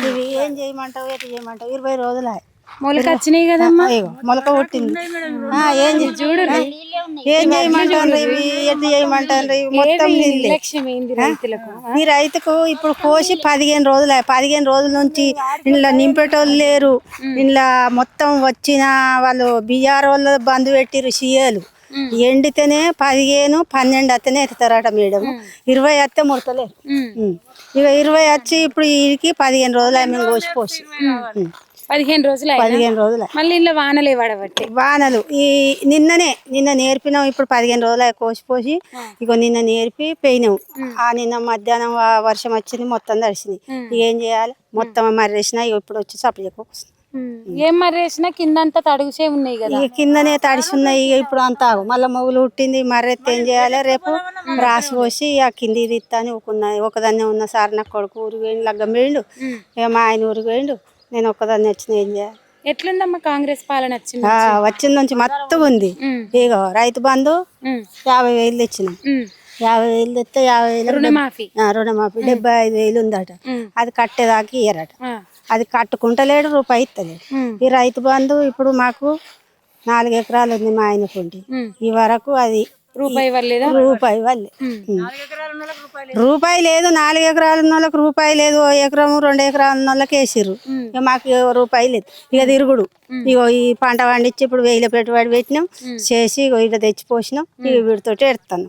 ఇవి ఏం చేయమంటావు ఎట్లా చేయమంటావు 20 రోజులు మొలక వచ్చినాయి కదమ్మా, మొలక పుట్టింది. చూడు ఏం చేయమంటారు ఇవి ఎట్లా చేయమంటారు ఇవి మొత్తం నీళ్ళే. ఈ రైతుకు ఇప్పుడు కోసి 15 రోజులు 15 రోజుల నుంచి ఇంట్లో నింపేటోళ్ళు లేరు. ఇంట్లో మొత్తం వచ్చిన వాళ్ళు బీఆర్ వాళ్ళు బంధు పెట్టిరు సీఏలు. ఎండితేనే 15, 12 అత్తనే ఎత్తుతారట మేడం. 20 అత్తే ముడతలేరు. ఇక 20 వచ్చి ఇప్పుడు వీడికి 15 రోజులు మేము కోసిపోసి 15 రోజులు మళ్ళీ ఇంట్లో వానలే పడబట్టి వానలు నిన్న నేర్పినాం. ఇప్పుడు 15 రోజులు కోసిపోసి ఇక నిన్న నేర్పి పోయినాం. నిన్న మధ్యాహ్నం వర్షం వచ్చింది, మొత్తం తడిసింది. ఏం చేయాలి, మొత్తం మర్రేసినా ఇప్పుడు వచ్చి సప్లైకి ఏం మర్రేసినా కిందంతా తడుగుసే ఉన్నాయి కదా, కిందనే తడిసి ఉన్నాయి. ఇప్పుడు అంతా మళ్ళీ మొగులు పుట్టింది, మర్రెత్తి ఏం చేయాలి, రేపు రాసి పోసి ఆ కింది ఇస్తా అని ఒకదాన్నే ఉన్న సార్ నాకు కొడుకు ఊరికి పోయిండు, లగ్గం పోయిండు. ఇక మా ఆయన ఊరికి పోయిండు, నేను ఒక్కదాన్ని వచ్చిన. ఏం చేయాలి? ఎట్లుందమ్మా కాంగ్రెస్ పాలన? వచ్చిన నుంచి మొత్తం ఉంది. ఇక రైతు బంధు 50,000 తెచ్చినాం. 50,000 తెస్తే 50,000 రుణమాఫీ 75,000 ఉందట. అది కట్టేదాకా ఇయ్యరట. అది కట్టుకుంటలేడు, రూపాయి ఇస్తలేడు. ఈ రైతు బంధు ఇప్పుడు మాకు 4 ఎకరాలు ఉంది మా ఆయనకుండి. ఈ వరకు అది రూపాయి వల్లే. రూపాయి లేదు. 4 ఎకరాలు ఉన్న వాళ్ళకి రూపాయి లేదు. 1 ఎకరం 2 ఎకరాలు ఉన్న వాళ్ళకి వేసిర్రు. ఇక మాకు రూపాయి లేదు. ఇక తిరుగుడు. ఇగో ఈ పంట పండించి ఇప్పుడు 1000 పెట్టుబడి పెట్టినాం చేసి ఇక తెచ్చి పోసినాం. ఇక వీటితోటి ఎడతాను.